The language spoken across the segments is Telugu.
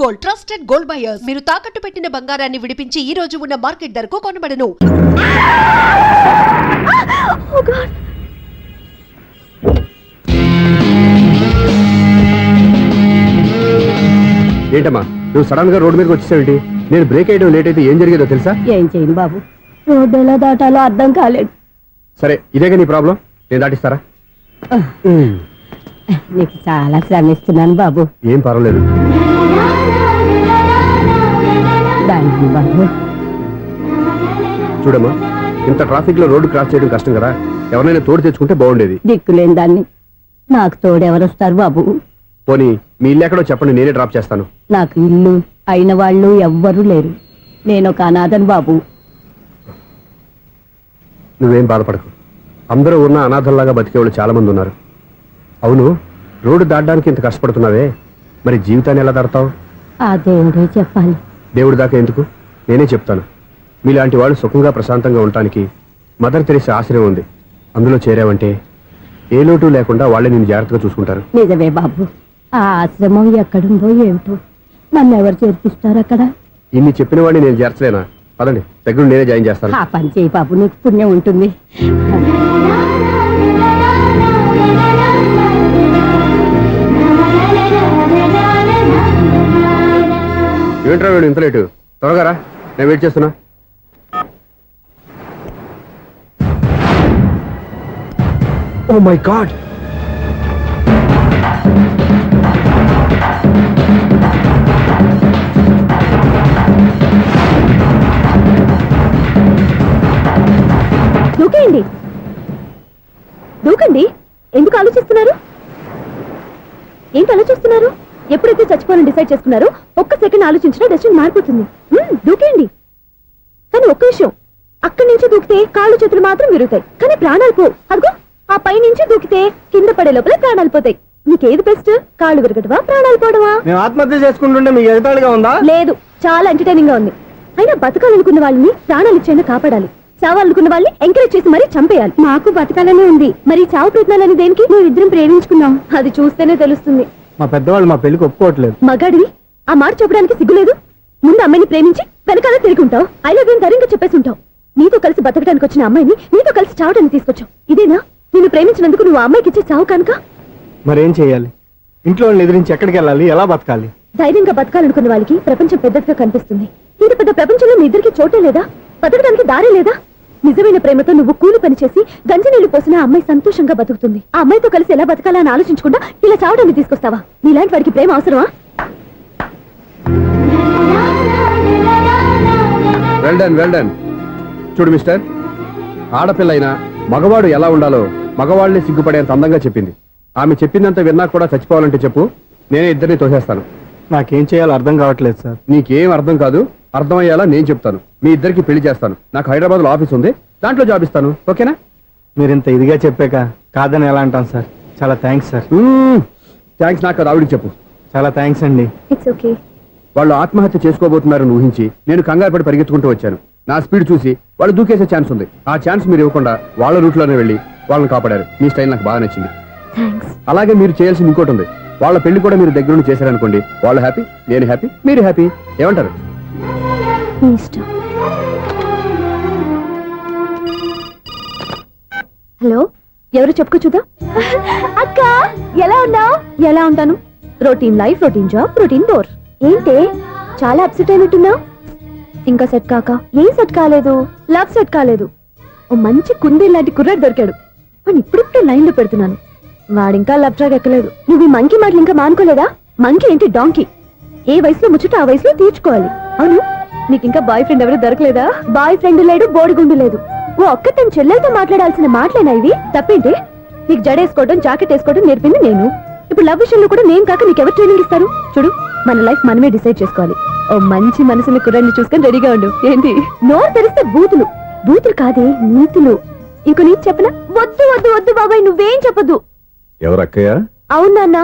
Gold, trusted gold buyers. మీరు తాకట్టు పెట్టిన బంగారాన్ని విడిపించి ఈ రోజు ఉన్న మార్కెట్ ధరకు కొనబడను. ఏంటమ్మా నువ్వు సడన్ గా రోడ్డు మీదకి వచ్చేసావేంటి? నేను బ్రేక్ అయ్యడం లేట్ అయితే ఏం జరిగేదో తెలుసా? ఏం చేయను బాబు, రోడ్డు ఎలా దాటాలో అర్థం కాలేదు. సరే ఇదేగా నీ ప్రాబ్లం, నేను దాటిస్తారా? నీకు చాలా శ్రమిస్తున్నాను బాబు. ఏం పర్వాలేదు దానికి బాబు. చూడమ్మా, ఇంత ట్రాఫిక్ లో రోడ్డు క్రాస్ చేయడం కష్టం కదా, ఎవరైనా తోడు తెచ్చుకుంటే బాగుండేది. దిక్కులేని దాన్ని నాకు తోడెవరు వస్తారు బాబు? పోనీ మీ ఇల్లు ఎక్కడో చెప్పండి, నేనే డ్రాప్ చేస్తాను. నాకు ఇల్లు అయిన వాళ్ళు ఎవ్వరూ లేరు. నేను ఒక అనాథను బాబు. నువ్వేం బాధపడకు, అందరూ ఉన్న అనాథల్లాగా బతికేవాళ్ళు చాలా మంది ఉన్నారు. అవును, రోడ్డు దాటడానికి ఇంత కష్టపడుతున్నావే, మరి జీవితాన్ని ఎలా దాడతావు? ఆ దేవుడే చెప్పాలి. దేవుడి దాకా ఎందుకు, నేనే చెప్తాను. మీలాంటి వాళ్ళు సుఖంగా ప్రశాంతంగా ఉండటానికి మదర్ తెరిసే ఆశ్రయం ఉంది. అందులో చేరావంటే ఏ లోటు లేకుండా వాళ్ళే నేను జాగ్రత్తగా చూసుకుంటారు. నిజమే బాబు, ఆ ఆశ్రమం ఎక్కడుందో ఏమిటో, నన్ను ఎవరు చేర్పిస్తారు అక్కడ? ఇన్ని చెప్పిన వాడిని నేను చేర్చలేనా? పదండి, దగ్గర నేనే జాయిన్ చేస్తాను. ఆ పని చేయి బాబు, నీకు పుణ్యం ఉంటుంది. ఏంట్రా వీడు ఇంత లేటు? త్వరగా రా, నేను వెయిట్ చేస్తున్నా. ఓ మై గాడ్, దూకేయండి, దూకండి. ఎందుకు ఆలోచిస్తున్నారు? ఏంటి ఆలోచిస్తున్నారు? ఎప్పుడైతే చచ్చిపోవాలని డిసైడ్ చేసుకున్నారో ఒక్క సెకండ్ ఆలోచించినా డెసిషన్ మారిపోతుంది. దూకేయండి. కానీ ఒక్క విషయం, అక్కడి నుంచి దూకితే కాళ్ళు చేతులు మాత్రం విరుగుతాయి, కానీ ప్రాణాలు పో. అదిగో ఆ పై నుంచి దూకితే కింద పడే లోపల ప్రాణాలు పోతాయి. నీకేది బెస్ట్? కాళ్ళు విరగటవా, ప్రాణాలు పోవడమా? మేము ఆత్మహత్య చేసుకుంటుంటే మీకు ఎగతాళిగా ఉందా? లేదు, చాలా ఎంటర్టైనింగ్ గా ఉంది. అయినా బతకాలనుకున్న వాళ్ళని ప్రాణాలు ఇచ్చేందుకు కాపాడాలి, చావాలనుకున్న వాళ్ళని ఎంకరేజ్ చేసి మరీ చంపేయాలి. మాకు బతకాలనే ఉంది, మరి చావు ప్రయత్నాలని దేనికి? మేము ఇద్దరం ప్రేమించుకున్నాం, అది చూస్తేనే తెలుస్తుంది. మా పెద్దవాళ్ళు మా పెళ్లికి ఒప్పుకోవట్లేదు. మగాడివి ఆ మాట చెప్పడానికి సిగ్గులేదు? ముందు అమ్మాయిని ప్రేమించి వెనకాల తిరిగి ఉంటావు, ఐ లవ్ యూ ధైర్యంగా చెప్పేసి ఉంటావు. నీతో కలిసి బతకడానికి వచ్చిన అమ్మాయిని నీతో కలిసి చావడానికి తీసుకొచ్చావు. ఇదేనా నిన్ను ప్రేమించినందుకు నువ్వు అమ్మాయికి ఇచ్చే చావు కనుక? మరేం చెయ్యాలి? ఇంట్లో ఎదిరించి ఎక్కడికి వెళ్ళాలి, ఎలా బతకాలి? ధైర్యంగా బతకాలనుకున్న వాళ్ళకి ప్రపంచం పెద్దదిగా కనిపిస్తుంది. ఇంత పెద్ద ప్రపంచంలో మీ ఇద్దరికి చోటే లేదా? బతకడానికి దారే లేదా? నిజమైన ప్రేమతో నువ్వు కూలి పని చేసి గంజి నీళ్లు పోసిన ఆ అమ్మాయి సంతోషంగా బతుకుతుంది. ఆ అమ్మాయితో కలిసి ఎలా బతకాలా అని ఆలోచించకుండా ఇలా చావడానికి తీసుకొస్తావా? నీలాంటి వాడికి ప్రేమ అవసరమా? Well done, well done. చూడు మిస్టర్, ఆడపిల్ల అయినా మగవాడు ఎలా ఉండాలో మగవాళ్ళని సిగ్గుపడేంత అందంగా చెప్పింది. ఆమె చెప్పిందంత విన్నా కూడా చచ్చిపోవాలంటే చెప్పు, నేనే ఇద్దరిని తోసేస్తాను. నాకేం చేయాలో అర్థం కావట్లేదు సార్. నీకేం అర్థం కాదు, అర్థమయ్యేలా నేను చెప్తాను. మీ ఇద్దరికి పెళ్లి చేస్తాను. నాకు హైదరాబాద్ లో ఆఫీస్ ఉంది, దాంట్లో జాబ్ ఇస్తాను. ఓకేనా? మీరు ఇంత ఇదిగా చెప్పాక కాదని ఎలా అంటాను సార్. చాలా థ్యాంక్స్ సార్. థ్యాంక్స్ నాకు, ఆవిడికి చెప్పు. చాలా థ్యాంక్స్ అండి. It's okay. వాళ్ళు ఆత్మహత్య చేసుకోబోతున్నారని ఊహించి నేను కంగారు పడి పరిగెత్తుకుంటూ వచ్చాను. నా స్పీడ్ చూసి వాళ్ళు దూకేసే ఛాన్స్ ఉంది. ఆ ఛాన్స్ మీరు ఇవ్వకుండా వాళ్ళ రూట్లోనే వెళ్ళి వాళ్ళని కాపాడారు. మీ స్టైల్ నాకు బాగా నచ్చింది. అలాగే మీరు చేయాల్సింది ఇంకోటి ఉంది. వాళ్ళ పెళ్లి కూడా మీరు దగ్గర నుండి చేశారనుకోండి, వాళ్ళు హ్యాపీ, నేను హ్యాపీ, మీరు హ్యాపీ. ఏమంటారు? హలో, ఎవరు చెప్పుకో చూద్దాం. అక్క ఎలా ఉన్నావు? ఎలా ఉంటాను? Routine life, routine job, routine door. ఏంటే చాలా అప్సెట్ అయినట్టున్నావు? ఇంకా సెట్ కాక? ఏం సెట్ కాలేదు? లవ్ సెట్ కాలేదు. ఓ మంచి కుందే లాంటి కుర్రాడు దొరికాడు, వాడిని ఇప్పుడిప్పుడే లైన్ లో పెడుతున్నాను. వాడింకా లవ్ ట్రాక్ ఎక్కలేదు. నువ్వు ఈ మంకీ మాటలు ఇంకా మానుకోలేదా? మంకీ ఏంటి డాంకీ? ఏ వయసులో ముచ్చట ఆ వయసులో తీర్చుకోవాలి. అవును, నీకు ఇంకా బాయ్ ఫ్రెండ్ ఎవరు దొరకలేదా? బాయ్ ఫ్రెండ్ లేడు, బోడిగుండు లేదు. ఓ ఒక్క తన చెల్లెలతో మాట్లాడాల్సిన మాటలేనా ఇవి? తప్పేంటి? నీకు జడేసుకోవడం, జాకెట్ వేసుకోవడం నేర్పింది నేను. ఇప్పుడు లవ్ విషయంలో కూడా నేను కాక నీకెవరు ట్రైనింగ్ ఇస్తారు? చూడు, మన లైఫ్ మనమే డిసైడ్ చేసుకోవాలి. ఓ మంచి మనసుని కుర్రాన్ని చూసుకొని రెడీగా ఉండు. ఏంటి నోరు తెరిస్తే బూతులు? బూతులు కాదే, నీతులు. ఇంకో నీకు చెప్పనా? వద్దు వద్దు వద్దు బాబాయ్, నువ్వేం చెప్పద్దు. ఎవరక్కయ్య? అవునా అన్న,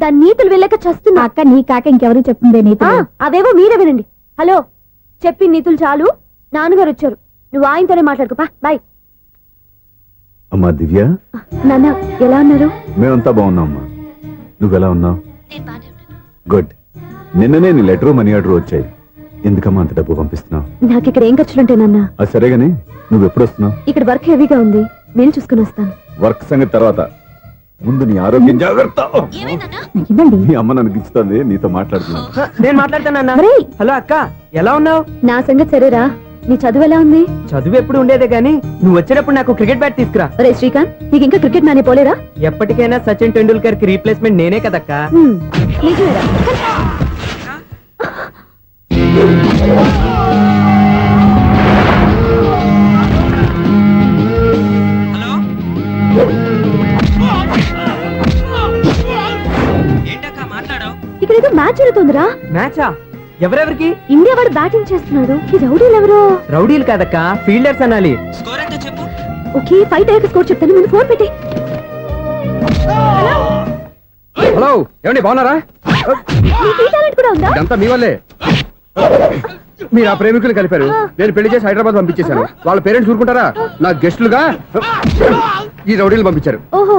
దాని నీతులు వెళ్ళక చస్తున్నా. అక్క నీ కాక ఇంకెవరు చెప్తుందే నీతులు? అవేవో మీరే వినండి. హలో, చెప్పి నీతులు చాలు, నాన్నగారు వచ్చారు. నువ్వు ఆయనతోనే మాట్లాడుకోపా. బాయ్. అమ్మా దివ్య, నాన్న ఎలా ఉన్నారు? మేమంతా బాగున్నాం అమ్మా. నువ్వెలా ఉన్నావు? గుడ్. నిన్ననే నీ లెటర్ మనీ ఆర్డర్ వచ్చాయి. ఎందుకమ్మా అంత డబ్బు పంపిస్తున్నావు? నాకు ఇక్కడ ఏం ఖర్చులుంటాయి నాన్న. అది సరే గానీ నువ్వు ఎప్పుడు వస్తున్నావు? ఇక్కడ వర్క్ హెవీగా ఉంది, నేను చూసుకుని వస్తాను. వర్క్ సంగతి తర్వాత, ముందు నీ ఆరోగ్యం జాగ్రత్త. ఇవ్వండి. మీ అమ్మ నన్ను గిచ్చుతుంది, నీతో మాట్లాడుతున్నా. నేను మాట్లాడతానన్నా. ఒరేయ్, హలో అక్క, ఎలా ఉన్నావు? నా సంగతి సరేరా, నీ చదువు ఎలా ఉంది? చదువు ఎప్పుడు ఉండేదే గానీ నువ్వు వచ్చేటప్పుడు నాకు క్రికెట్ బ్యాట్ తీసుకురా. ఒరే శ్రీకాంత్, నీకు ఇంకా క్రికెట్ నానే పోలేరా? ఎప్పటికైనా సచిన్ టెండూల్కర్ కి రీప్లేస్మెంట్ నేనే కదక్క. నిజమేరా? ఏంటక్క మాట్లాడావు? ఇక్కడ ఏదో మ్యాచ్ జరుగుతుందిరా. మ్యాచా? ఎవరెవరికి? ఇండియా వాడు బ్యాటింగ్ చేస్తున్నాడు. ఈ రౌడీలు ఎవరో? రౌడీలు కాదక్క, ఫీల్డర్స్ అనాలి. స్కోర్ ఎంతో చెప్పు. ఓకే, ఫైట్ అయ్యాక స్కోర్ చెప్తాను, ముందు ఫోన్ పెట్టి. హలో, ఏమండి బాగున్నారా? నీకు ఈ టాలెంట్ కూడా ఉందా? ఇదంతా మీ వల్లే. మీరు ఆ ప్రేమికులు కలిపారు, నేను పెళ్లి చేసి హైదరాబాద్ పంపించేశాను. వాళ్ళ పేరెంట్స్ ఊరుకుంటారా? నా గెస్టులుగా ఈ రౌడీలు పంపించారు. ఓహో,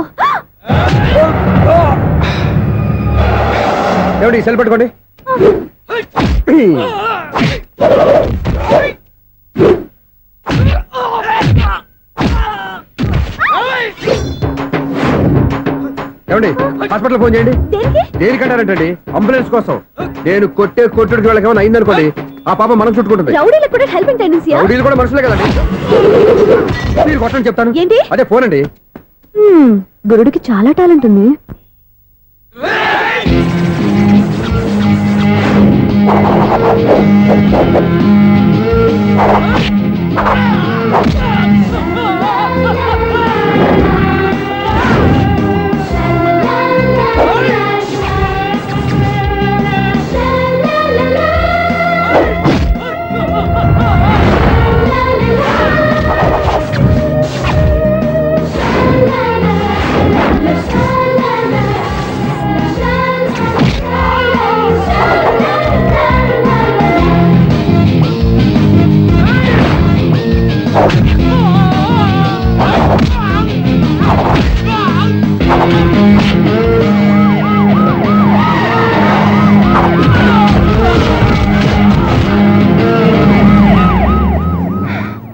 ఏమండి ఈ సెల్ పెట్టుకోండి. ఏమండి హాస్పిటల్ ఫోన్ చేయండి. దేనికి? దేనికంటారంటండి? అంబులెన్స్ కోసం. నేను కొట్టుడికి వాళ్ళకి ఏమైనా అయిందనుకోండి, ఆ పాప మనం చుట్టుకుంటుంది. రౌడీలకు కూడా హెల్పింగ్ టెండెన్సీ. రౌడీలు కూడా మనుషులే కదండి. మీరు కొట్టండి చెప్తాను. ఏంటి? అదే ఫోన్ అండి. గురుడికి చాలా టాలెంట్ ఉంది.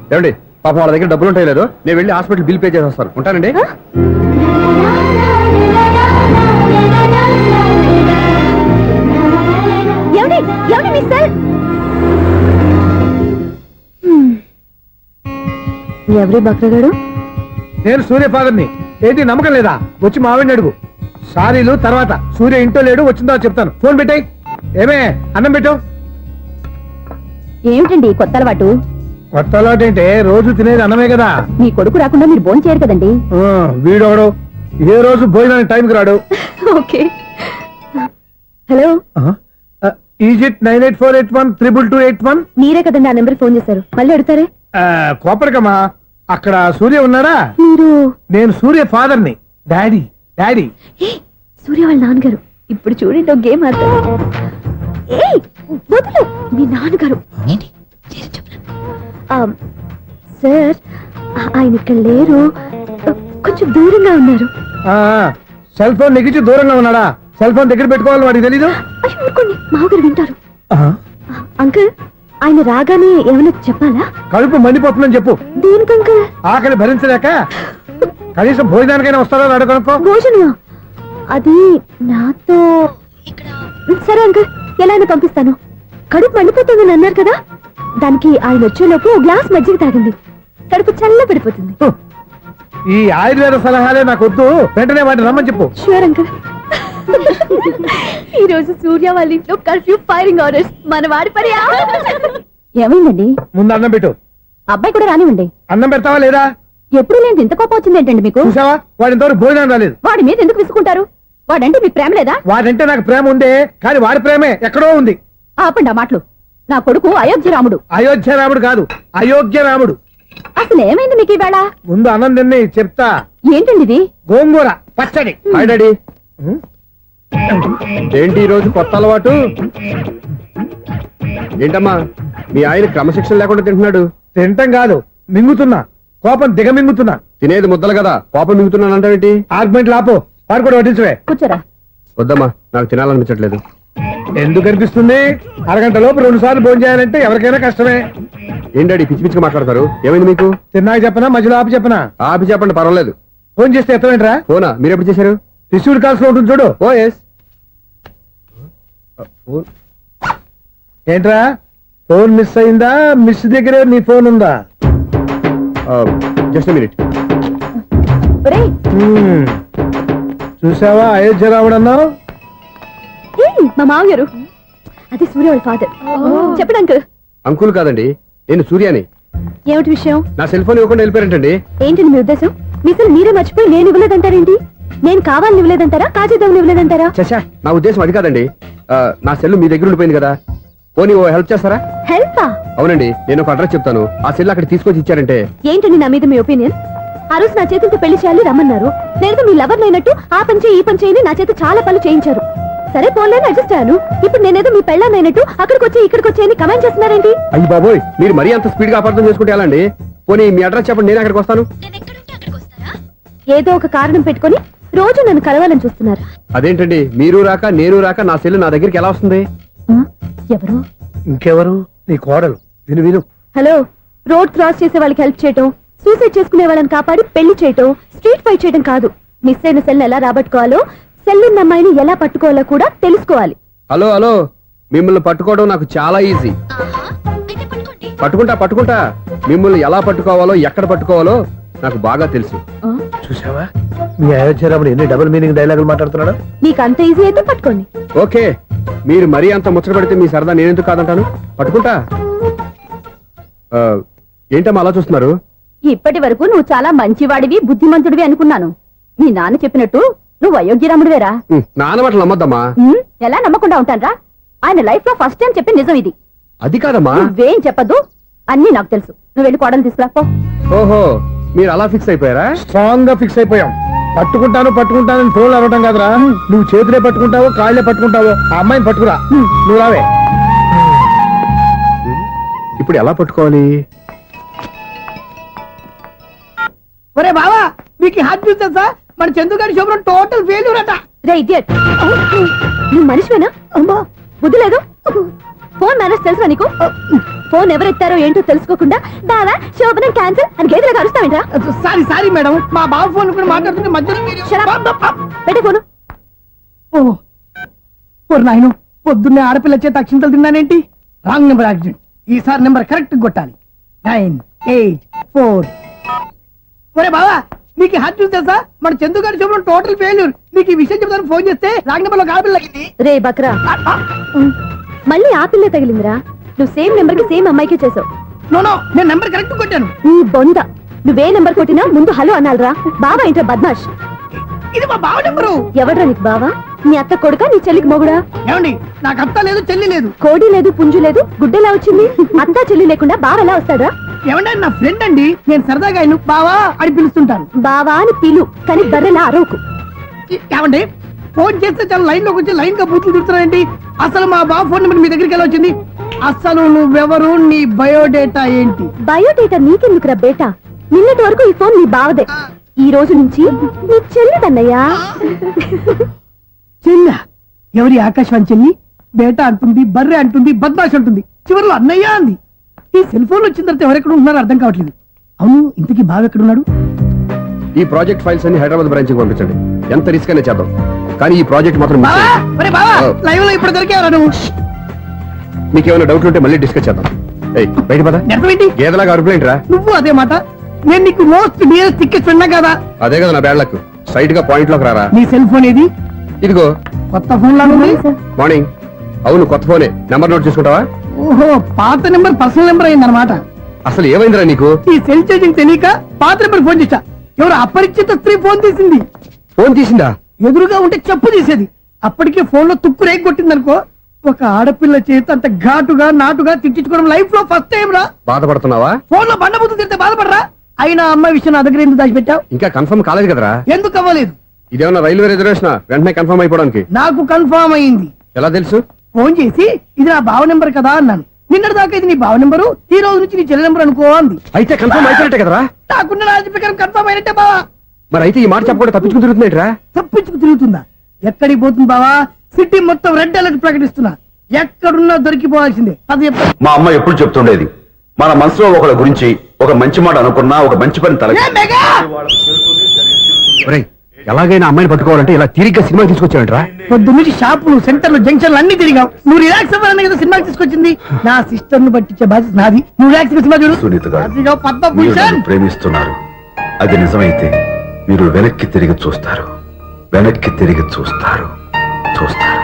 ఏమండి పాపం వాళ్ళ దగ్గర డబ్బులు ఉంటాయి లేదు, నేను వెళ్ళి హాస్పిటల్ బిల్ పే చేసి వస్తాను. ఉంటానండి. ఏమండి? ఏమండి మీ సెల్? ఎవరి బక్రగాడు? నేను సూర్య ఫాదర్ని. ఏంటి నమ్మకం లేదా? వచ్చి మావిడిని అడుగు. సారీలు తర్వాత. సూర్య ఇంట్లో లేడు, వచ్చిందో చెప్తాను. ఫోన్ పెట్టాయి. ఏమే అన్నం పెట్టు. ఏమిటండి కొత్త అలవాటు? కొత్త అలవాటు ఏంటే? రోజు తినేది అన్నమే కదా. మీ కొడుకు రాకుండా మీరు భోజనం చేయరు కదండి. వీడోడు ఏ రోజు భోజనానికి టైంకి రాడు. ఓకే. Hello, is it 9848132281. మీరే కదండి ఆ నెంబర్ ఫోన్ చేశారు, మళ్ళీ అడుగుతారే? కోపడికమ్మా. అక్కడ సూర్య ఉన్నారా? మీరు? నేను సూర్య ఫాదర్ని. Daddy daddy. ఏ, సూర్య వాళ్ళ నాన్నగారు. ఇప్పుడు చూడండి ఒక గేమ్ ఆడతారు. ఏయ్, వదులు. మీ నాన్నగారు సార్, ఆయన ఇక్కడ లేరు, కొంచెం దూరంగా ఉన్నారు. సెల్ ఫోన్ నెగ్గించి దూరంగా ఉన్నాడా? సెల్ ఫోన్ దగ్గర పెట్టుకోవాలి, వాడికి తెలీదు. అయ్యో ఊరుకోండి, మామగారు వింటారు. అంకుల్, ఆయన రాగానే ఏమైనా చెప్పాలా? కడుపు మండిపోతుందని చెప్పు. దేనికి అంకుల్? ఆకలి భరించలేక కనీసం భోజనానికైనా వస్తారో అడగనుకో. భోజనం అది నాతో ఇక్కడ. సరే అంకుల్, ఎలా అయినా పంపిస్తాను. కడుపు మండిపోతుందని అన్నారు కదా, దానికి ఆయన వచ్చేలోపు ఓ గ్లాస్ మజ్జిగ తాగింది, కడుపు చల్ల పడిపోతుంది. ఈ ఆయుర్వేద సలహాలే నాకు వద్దు, వెంటనే వాటిని రమ్మని చెప్పు. Sure uncle. ఈ రోజు సూర్య వాళ్ళ ఇంట్లో కర్ఫ్యూ ఫైరింగ్ ఆర్డర్స్. మన వాడి పని. ఏమైందండి? ముందు అన్నం పెట్టు. అబ్బాయి కూడా రానివ్వండి. అన్నం పెడతావా లేదా? ఎప్పుడు లేని ఇంత కోపం వచ్చింది ఏంటండి మీకు? చూసావా, వాడి ఇంతవరకు భోజనం రాలేదు. వాడి మీద ఎందుకు విసుకుంటారు? వాడంటే మీకు ప్రేమ లేదా? వాడంటే నాకు ప్రేమ ఉందే, కానీ వాడి ప్రేమే ఎక్కడో ఉంది. ఆపండి ఆ మాటలు. నా కొడుకు అయోధ్య రాముడు. అయోధ్య రాముడు కాదు, అయోగ్య రాముడు. అసలు ఏమైంది మీకు ఈవేళ? ముందు అన్నం తిని చెప్తా. ఏంటండి ఇది? గోంగూర పచ్చడి. Hi daddy. ఏంటి ఈ రోజు కొత్త అలవాటు? ఏంటమ్మా మీ ఆయన క్రమశిక్షణ లేకుండా తింటున్నాడు? తింటం కాదు, మింగుతున్నా. కోపం దిగమింగుతున్నా. తినేది ముద్దలు కదా, కోపం మింగుతున్నాను అంటావేంటి? ఆర్గ్మెంట్ లాపో, వాడు కూడా వడ్డించవే. కూర్చోరా. వద్దమ్మా, నాకు తినాలనిపించట్లేదు. ఎందుకు అనిపిస్తుంది? అరగంట లోపు 2 సార్లు భోజనం చేయాలంటే ఎవరికైనా కష్టమే. ఏంటండి పిచ్చి పిచ్చిగా మాట్లాడతారు? ఏమైంది మీకు? తిన్నాక చెప్పనా, మధ్యలో ఆపి చెప్పనా? ఆపి చెప్పండి, పర్వాలేదు. ఫోన్ చేస్తే ఎత్తమేంట్రా? ఫోనా? మీరు ఎప్పుడు చేశారు? రిసీవ్డ్ కాల్స్ లో ఉంటుంది చూడు. ఓ ఎస్. ఏంట్రా, ఫోన్ మిస్ అయిందా? మిస్ దగ్గరే నీ ఫోన్ ఉందా? Just minute. ఒరేయ్, చూసావా అయోధ్య రాముడు అన్నావు? ఏయ్, మా మామగారు అది సూర్య వాళ్ళ ఫాదర్. చెప్పండి అంకుల్. అంకుల్ కాదండి, నేను సూర్యాని. ఏమిటి విషయం? నా సెల్ ఫోన్ ఇవ్వకుండా వెళ్ళిపోయారంటండి. ఏంటండి మీ ఉద్దేశం? మీసలు మీరే మర్చిపోయి నేను ఇవ్వలేదంటారేంటి? నేను కావాలని ఇవ్వలేదంటారా, కాజేద్దామని ఇవ్వలేదంటారా? చచ్చా, నా ఉద్దేశం అది కాదండి. నా సెల్ మీ దగ్గర ఉండిపోయింది కదా, పోనీ ఓ హెల్ప్ చేస్తారా? హెల్పా? అవునండి, నేను ఒక అడ్రస్ చెప్తాను, ఆ సెల్ అక్కడ తీసుకొచ్చి ఇచ్చారంటే. ఏంటండి నా మీద మీ ఒపీనియన్? ఆ రోజు నా చేతులతో పెళ్లి చేయాలి రమ్మన్నారు. నేను మీ లవర్ అయినట్టు ఆ పని చేయి ఈ పని చేయని నా చేత చాలా పనులు చేయించారు. సరే పోన్లేని అడ్జస్ట్ అయ్యాను. ఇప్పుడు నేనేదో మీ పెళ్ళాన్నైనట్టు అక్కడికి వచ్చి ఇక్కడికి వచ్చి కమెంట్ చేస్తున్నారేంటి? అయ్యి బాబోయ్, మీరు మరీ అంత స్పీడ్ గా అపార్థం చేసుకుంటే ఎలా అండి? పోనీ మీ అడ్రస్ చెప్పండి, నేను అక్కడికి వస్తాను. ఏదో ఒక కారణం పెట్టుకొని రోజు నన్ను కలవాలని చూస్తున్నారు. అదేంటండి, మీరు రాక నేను రాక నా సెల్ నా దగ్గరికి ఎలా వస్తుంది? ఆ? ఎవరు? ఇంకెవరు? నీ కోడలు. విను విను. హలో, రోడ్ క్రాస్ చేసే వాళ్ళకి హెల్ప్ చేయటం, సూసైడ్ చేసుకునే వాళ్ళని కాపాడి పెళ్లి చేయటం, స్ట్రీట్ ఫైట్ చేయడం కాదు. మిస్ అయిన సెల్ ఎలా రాబట్టుకోవాలో, సెల్ ఉన్న అమ్మాయిని ఎలా పట్టుకోవాలో కూడా తెలుసుకోవాలి. హలో హలో, మిమ్మల్ని పట్టుకోవడం నాకు చాలా ఈజీ. పట్టుకుంటా. మిమ్మల్ని ఎలా పట్టుకోవాలో, ఎక్కడ పట్టుకోవాలో నాకు బాగా తెలుసు. చూసావా మీ అయోధ్య రాముడు ఎన్ని డబుల్ మీనింగ్ డైలాగులు మాట్లాడుతున్నాడు? మీకు అంత ఈజీ అయితే పట్టుకోండి. ఓకే, మీరు మరీ అంత ముచ్చట పెడితే మీ సరదా నేనెందుకు కాదంటాను. పట్టుకుంటా. ఏంటమ్మా అలా చూస్తున్నారు? ఇప్పటి వరకు నువ్వు చాలా మంచివాడివి, బుద్ధిమంతుడివి అనుకున్నాను. మీ నాన్న చెప్పినట్టు నువ్వు అయోగ్యరాముడివేరా? నాన్న మాటలు నమ్మద్దమ్మా. ఎలా నమ్మకుండా ఉంటానరా? ఆయన లైఫ్ లో ఫస్ట్ టైం చెప్పిన నిజం ఇది. అది కాదమ్మా. నువ్వేం చెప్పదు, అన్ని నాకు తెలుసు. నువ్వు వెళ్ళి కోడలు తీసుకురా పో. ఓహో, మీరు అలా ఫిక్స్ అయిపోయారా? స్ట్రాంగ్ గా ఫిక్స్ అయిపోయాం. పట్టుకుంటాను ఫోన్లు అరవటం కాదురా. నువ్వు చేతులే పట్టుకుంటావో కాళ్ళే పట్టుకుంటావో ఆ అమ్మాయిని పట్టుకురా. నువ్వు రావే. ఇప్పుడు ఎలా పట్టుకోవాలి? ఒరే బావా, మీకు హాట్ న్యూస్ తెలుసా? మన చందుగారి శుభ్రం టోటల్ ఫెయిల్యూర్ అట. రే ఇడియట్, నువ్వు మనిషివేనా? అమ్మా, బుద్ధి లేదు. ఫోన్ మేనేజ్ తెలుసా నీకు? ఫోన్ ఎవరెత్తారో ఏంటో తెలుసుకోకుండా బావా శోభనం క్యాన్సిల్ అని గేదెలకు అరుస్తావేంట్రా? సారీ మేడం, మా బావ ఫోన్ కూడా మాట్లాడుతుంటే మధ్యలో మీరు- Shut up. పెట్టే ఫోను. ఓ నాయను, పొద్దున్నే ఆడపిల్ల చేత అక్షింతలు తిన్నానేంటి? Wrong number accident. ఈసారి నెంబర్ కరెక్ట్ కొట్టాలి. 984. ఒరే బావా, మీకు హాట్ న్యూస్ తెలుసా? మన చందుగారి శుభ్రం టోటల్ ఫెయిల్యూర్. మీకు ఈ విషయం చెప్తాను ఫోన్ చేస్తే రాంగ్ నెంబర్ లో ఆడపిల్ల తగ్గింది. రే బక్రా, మళ్ళీ ఆ పిల్లే తగిలిందిరా. నువ్వు సేమ్ నెంబర్ కి సేమ్ అమ్మాయికే చేసావు. నో, నేను నెంబర్ కరెక్ట్ కొట్టాను. నీ బొంద, నువ్వే నెంబర్ కొట్టినా ముందు హలో అనాలరా. బావా ఏంట్రా బద్మాష్? ఇది మా బావ నెంబరు. ఎవడ్రా నీకు బావా? నీ అత్త కొడుకా, నీ చెల్లికి మొగుడా? ఏమండి, నాకు అత్త లేదు, చెల్లి లేదు. కోడి లేదు, పుంజు లేదు, గుడ్డెలా వచ్చింది? అత్తా చెల్లి లేకుండా బావ ఎలా వస్తాడా? ఏమంటే నా ఫ్రెండ్ అండి, నేను సరదాగా ఆయన బావా అని పిలుస్తుంటాను. బావా అని పిలు, కానీ బర్రెలా అరవకు. ఏమండి, ఫోన్ చేస్తే చాలా లైన్ లోకి వచ్చి లైన్ గా బూతులు తిడుతున్నాయండి. అసలు మా బావ ఫోన్ నెంబర్ మీ దగ్గరికి ఎలా వచ్చింది? అసలు నువ్వెవరు, నీ బయోడేటా ఏంటి? బయోడేటా నీకెందుకురా బేటా? నిన్నటి వరకు ఈ ఫోన్ నీ బావదే, ఈ రోజు నుంచి నీ చెల్లిదన్నయ్యా. చెల్ల ఎవరి? ఆకాశవాణి చెల్లి. బేటా అంటుంది, బర్రె అంటుంది, బద్మాష్ అంటుంది, చివరిలో అన్నయ్య అంది. ఈ సెల్ ఫోన్ వచ్చిన తర్వాత ఎవరెక్కడ ఉంటున్నారో అర్థం కావట్లేదు. అవును, ఇంతకీ బావ ఎక్కడున్నాడు? ఈ ప్రాజెక్ట్ ఫైల్స్ అన్ని హైదరాబాద్ బ్రాంచ్ కి పంపించండి. ఎంత రిస్క్ అయినా చేద్దాం, కానీ ఈ ప్రాజెక్ట్ మాత్రం miss బావా, చేయొద్దు. ఒరే బావా, లైవ్ లో ఇప్పుడు దొరికేవరా నువ్వు? మీకేమైనా డౌట్ ఉంటే మళ్ళీ డిస్కస్ చేద్దాం. ఏయ్, బయట పద. నెరవేంటి? గేదలాగా అరుపులేంట్రా? నువ్వు అదే మాట. నేను నీకు మోస్ట్ డియరెస్ట్ టికెట్ విన్నా కదా. అదే కదా నా బ్యాడ్ లక్. స్ట్రైట్ గా పాయింట్ లోకి రారా. నీ సెల్ ఫోన్ ఏది? ఇదిగో. కొత్త ఫోన్ లాగా ఉంది. మార్నింగ్. అవును, కొత్త ఫోనే. నెంబర్ నోట్ చేసుకుంటావా? ఓహో, పాత నెంబర్ పర్సనల్ నెంబర్ అయిందన్నమాట. అసలు ఏమైందిరా నీకు? ఈ సెల్ చేసింగ్ తెలియక పాత నెంబర్ ఫోన్ చేశా. ఎవరు అపరిచిత స్త్రీ ఫోన్ తీసింది. ఫోన్ తీసిందా? ఎదురుగా ఉంటే చెప్పు తీసేది. అప్పటికే ఫోన్ లో తుక్కు రేగి కొట్టిందనుకో. ఒక ఆడపిల్ల చేత అంత ఘాటుగా నాటుగా తిట్టించుకోవడం లైఫ్ లో ఫస్ట్ టైం రా. బాధపడుతున్నావా? ఫోన్ లో బండబుద్ధి తిడితే బాధపడరా? అయినా అమ్మాయి విషయం నా దగ్గర ఎందుకు దాచిపెట్టావు? ఇంకా కన్ఫర్మ్ కాలేదు కదరా. ఎందుకు అవ్వలేదు? ఇదేమన్నా రైల్వే రిజర్వేషన్? వెంటనే కన్ఫర్మ్ అయిపోవడానికి. నాకు కన్ఫర్మ్ అయింది. ఎలా తెలుసు? ఫోన్ చేసి ఇది నా బావ నెంబర్ కదా అన్నాను. నిన్నటి దాకా ఇది నీ బావ నెంబరు, ఈ రోజు నుంచి నీ చెల్లి నెంబర్ అనుకో అంది. అయితే కన్ఫర్మ్ అయిపోయినట్టే కదరా. నాకున్న రాజు ప్రకారం కన్ఫర్మ్ అయినట్టే బావా. మరి అయితే ఈ మాట చెప్పకుండా తప్పించుకుని తిరుగుతున్నాయిట్రా. తప్పించుకు తిరుగుతుందా? ఎక్కడికి పోతుంది బావా? సిటీ మొత్తం రెడ్ అలర్ట్ ప్రకటిస్తున్నా. ఎక్కడున్నా దొరికిపోవాల్సిందే. అది చెప్తా. మా అమ్మ ఎప్పుడు చెప్తుండేది, మన మనసులో ఒకళ్ళ గురించి ఒక మంచి మాట అనుకున్నా ఒక మంచి పని తల ఏ మెగా! ఒరేయ్, ఎలాగైనా అమ్మాయిని పట్టుకోవాలంటే ఇలా తిరిగ్గా సినిమా తీసుకొచ్చావంటరా? పొద్దు నుంచి షాపులు, సెంటర్లు, జంక్షన్లు అన్ని తిరిగావు. నువ్వు రిలాక్స్ అవ్వాలని కదా సినిమాకి తీసుకొచ్చింది. నా సిస్టర్ ను పట్టించే బాధ్యత నాది. నువ్వు రిలాక్స్ సినిమా చూడు. సునీత గారు, అదిగో మీరు పద్మభూషణ్. నన్ను ప్రేమిస్తున్నారు. అది నిజమైతే మీరు వెనక్కి తిరిగి చూస్తారు, వెనక్కి తిరిగి చూస్తారు, చూస్తారు.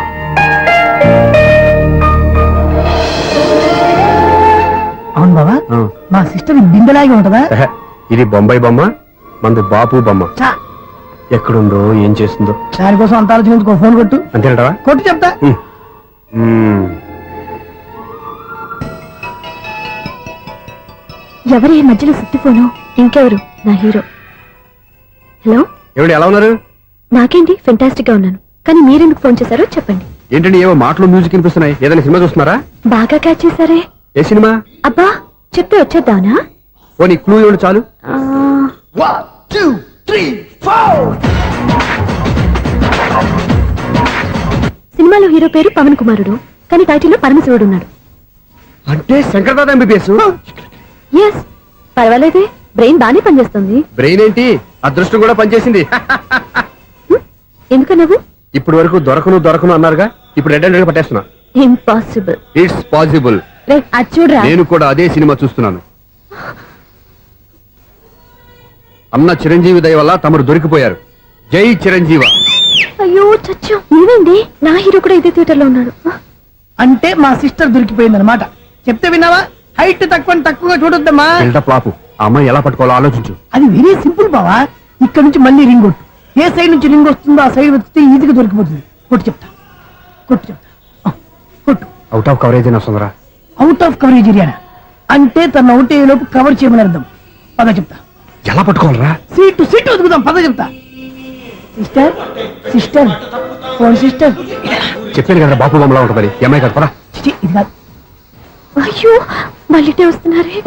అవును బాబా, ఆ. మా సిస్టర్ బిందెలాగే ఉంటదా? ఎహె, ఇది బొంబాయి బొమ్మ, మందు బాపు బొమ్మ. చా, ఎక్కడుందో ఏం చేస్తుందో దానికోసం అంత ఆలోచించుకో. ఫోన్ కొట్టు. అంతేనటవా? కొట్టు చెప్తా. ఎవరి మధ్యలో సుత్తి ఫోను? ఇంకెవరు? నా హీరో. హలో, ఏమిటి ఎలా ఉన్నారు? నాకేంటి ఫెంటాస్టిక్ గా ఉన్నాను, కానీ మీరెందుకు ఫోన్ చేశారో చెప్పండి. ఏంటండి ఏవో మాటలు మ్యూజిక్ వినిపిస్తున్నాయి? ఏదైనా సినిమా చూస్తున్నారా? బాగా క్యాచ్ చేశారే. ఏ సినిమా? అబ్బా, చెప్తే వచ్చేద్దానా? ఓ నీ క్లూ ఇవ్వండి చాలు. ఆ, 1 2 3 4. సినిమాలో హీరో పేరు పవన్ కుమారుడు, కానీ టైటిల్లో పరమశివుడు ఉన్నాడు. అంటే శంకర్దాద ఎంబీబీఎస్. ఎస్, పర్వాలేదే, బ్రెయిన్ బానే పనిచేస్తుంది. బ్రెయిన్ ఏంటి, అదృష్టం కూడా పనిచేసింది. ఎందుకు నువ్వు? ఇప్పటి వరకు దొరకను అన్నారుగా, ఇప్పుడు రెడ్ హ్యాండెడ్ గా పట్టేస్తున్నా. ఇంపాసిబుల్. It's possible. రే, అది చూడరా. నేను కూడా అదే సినిమా చూస్తున్నాను. అన్న చిరంజీవి దయ వల్ల తమరు దొరికిపోయారు. జై చిరంజీవ. అయ్యో చచ్చు, నీవేంటి? నా హీరో కూడా ఇదే థియేటర్ లో ఉన్నాడు. అంటే మా సిస్టర్ దొరికిపోయింది అనమాట. చెప్తే విన్నావా? హైట్ తక్కువగా చూడొద్దమ్మా. బిల్డప్ లాపు. ఆ అమ్మాయి ఎలా పట్టుకోవాలో ఆలోచించు. అది వెరీ సింపుల్ బావా. ఇక్కడ నుంచి మళ్ళీ రింగ్ కొట్టు. ఏ సైడ్ నుంచి రింగ్ వస్తుందో ఆ సైడ్ వస్తే ఈజీగా దొరికిపోతుంది. కొట్టు చెప్తా. ఆ, కొట్టు. అవుట్ ఆఫ్ కవరేజ్ అయినా వస్తుందిరా. అవుట్ ఆఫ్ కవరేజ్ ఏరియా అంటే తన అవుట్ అయ్యే లోపు కవర్ చేయమని అర్థం. పద చెప్తా. ఎలా పట్టుకోవాలరా? సీటు వదుకుదాం. పద చెప్తా. Sister phone sister. చెప్పాను కదా బాపు బొమ్మలా ఉంటుంది. ఎంఐ కదా పరా. చిచి, ఇది కాదు. అయ్యో, మళ్ళీ వస్తున్నారే.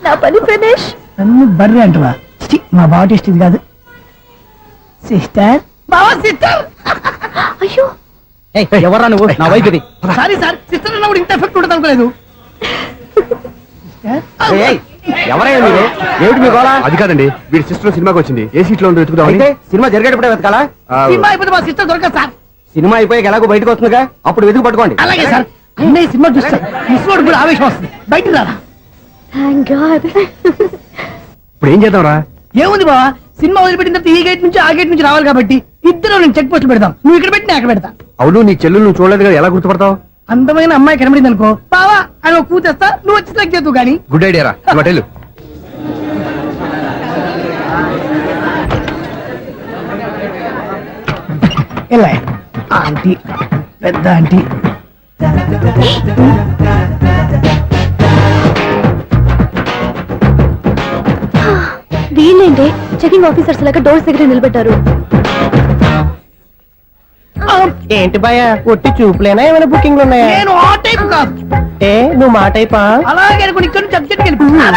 నా పని ఫినిష్. నన్ను బర్రె అంటవా? చిచి, మా బావ టేస్ట్ ఇది కాదు. సిస్టర్, బావా సిస్టర్. అయ్యో, ఎవరా నువ్వు? నా వైఫ్ ఇది. సారీ సార్, సిస్టర్ అన్నప్పుడు ఇంత ఎఫెక్ట్ ఉంటుంది అనుకోలేదు. ఎవరయ్యా మీరు? ఏమిటి మీ గోళ? అది కాదండి, వీడి సిస్టర్ సినిమాకి వచ్చింది. ఏ సీట్ లో ఉందో వెతుకుదామని. అయితే సినిమా జరిగేటప్పుడే వెతకాలా? ఆ, సినిమా అయిపోతే మా సిస్టర్ దొరకదు సార్. సినిమా అయిపోయాక ఎలాగో బయటకు వస్తుందిగా, అప్పుడు వెతుకు పట్టుకోండి. అలాగే సార్. అన్నయ్య సినిమా చూస్తా మిస్వాడు కూడా ఆవేశం వస్తుంది. బయటికి రారా. Thank God. ఇప్పుడు ఏం చేద్దాంరా? ఏముంది బావా, సినిమా వదిలిపెట్టిన తర్వాత ఈ గేట్ నుంచి ఆ గేట్ నుంచి రావాలి కాబట్టి ఇద్దరు నేను చెక్ పోస్ట్ పెడతాం. నువ్వు ఇక్కడ పెట్టి నేను అక్కడ పెడతా. అవును, నీ చెల్లెలు నువ్వు చూడలేదు కదా, ఎలా గుర్తుపడతావు? అందమైన అమ్మాయి కనబడింది అనుకో బావా అని ఒక కూతేస్తా, నువ్వు వచ్చి సెలెక్ట్ చేద్దు కానీ. గుడ్ ఐడియా రా. హోటల్ ఎలా ఆంటీ, పెద్ద ఆంటీ. వీళ్ళేంటి చెకింగ్ ఆఫీసర్స్ లాగా డోర్స్ దగ్గర నిలబెట్టారు. ఏంటి భయ ఒట్టి చూపులేనా ఏమైనా బుకింగ్లు ఉన్నాయా? నేను ఆ టైప్ కాదు. ఏ నువ్వు మా టైపా? అలాగే అనుకుని ఇక్కడ నుంచి అర్జెంట్కి వెళ్ళిపోతున్నా.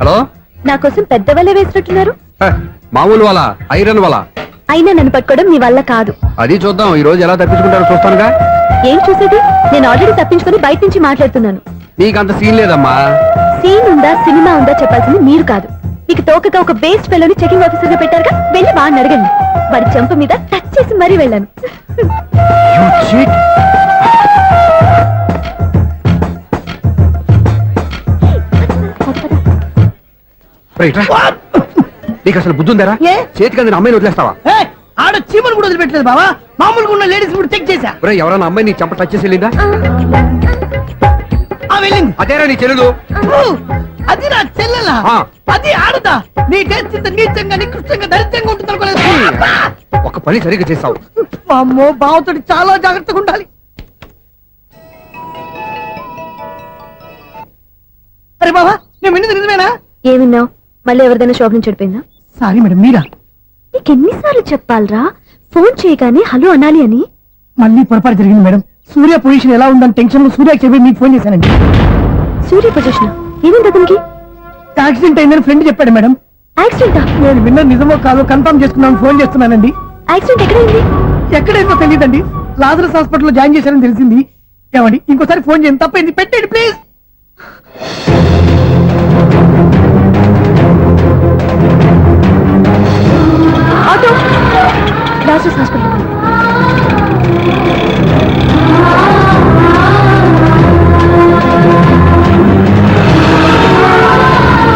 హలో. నా కోసం పెద్ద వల్ల వేసినట్టున్నారు. హ, మామూలు వాళ్ళ ఐరన్ వాళ్ళ. అయినా నన్ను పట్టుకోవడం మీ వల్ల కాదు. అది చూద్దాం, ఈ రోజు ఎలా తప్పించుకుంటారో చూస్తానుగా. ఏం చూసేది? నేను ఆల్రెడీ తప్పించుకొని బయట నుంచి మాట్లాడుతున్నాను. నీకంత సీన్ లేదమ్మా. సీన్ ఉందా సినిమా ఉందా చెప్పాల్సింది మీరు కాదు. మీకు తోకగా ఒక బేస్ట్ ఫెలోని చెకింగ్ ఆఫీసర్ గా పెట్టారుగా, వెళ్ళి వాడిని అడగండి. వాడి చెంప మీద టచ్ చేసి మరీ వెళ్ళాను. You cheat. రైట్ రా. నీకు అసలు బుద్ధి ఉందారా? ఏ? చేతికి అందిన అమ్మాయిని వదిలేస్తావా? ఏయ్, ఆడ చీమలు కూడా వదిలిపెట్టలేదు బావా. మామూలుగా ఉన్న లేడీస్ కూడా చెక్ చేశా. ఒరేయ్, ఎవరైనా అమ్మాయి నీ చెంప టచ్ చేసి వెళ్ళిందా? ఆ వెళ్ళింది. అదేరా నీ చెల్లెలు. ఓ, అది నా చెల్లెలా? ఆ. అది ఆడదా? నీ టేస్ట్ ఇంత నీచంగా నికృష్టంగా దరిద్రంగా ఉంటుంది అనుకోలేదు. ఒక పని సరిగ్గా చేస్తావు. అమ్మో, బావతోటి చాలా జాగ్రత్తగా ఉండాలి. అరే బావా, నేను విన్నది నిజమేనా? ఏమిన్నావు? మళ్ళీ ఎవరిదైనా షాప్ నుంచి చెడిపోయిందా? సారీ మేడం, మీరా? నీకెన్నిసార్లు చెప్పాలరా ఫోన్ చేయగానే హలో అనాలి అని? మళ్ళీ పొరపాటు జరిగింది మేడం. సూర్య పొజిషన్ ఎలా ఉందని టెన్షన్ లో సూర్య చెప్పి మీకు ఫోన్ చేశానండి. సూర్య పొజిషన్ ఏమైంది అతనికి? యాక్సిడెంట్ అయిందని ఫ్రెండ్ చెప్పాడు మేడం. యాక్సిడెంటా? నేను విన్న నిజమో కాదో కన్ఫర్మ్ చేసుకున్నాను ఫోన్ చేస్తున్నానండి. యాక్సిడెంట్ ఎక్కడైంది? ఎక్కడైందో తెలియదండి. లాజరస్ హాస్పిటల్లో జాయిన్ చేశారని తెలిసింది. ఏమండి ఇంకోసారి ఫోన్ చేయండి, తప్పైంది, పెట్టండి ప్లీజ్. Auto Lazarus hospital.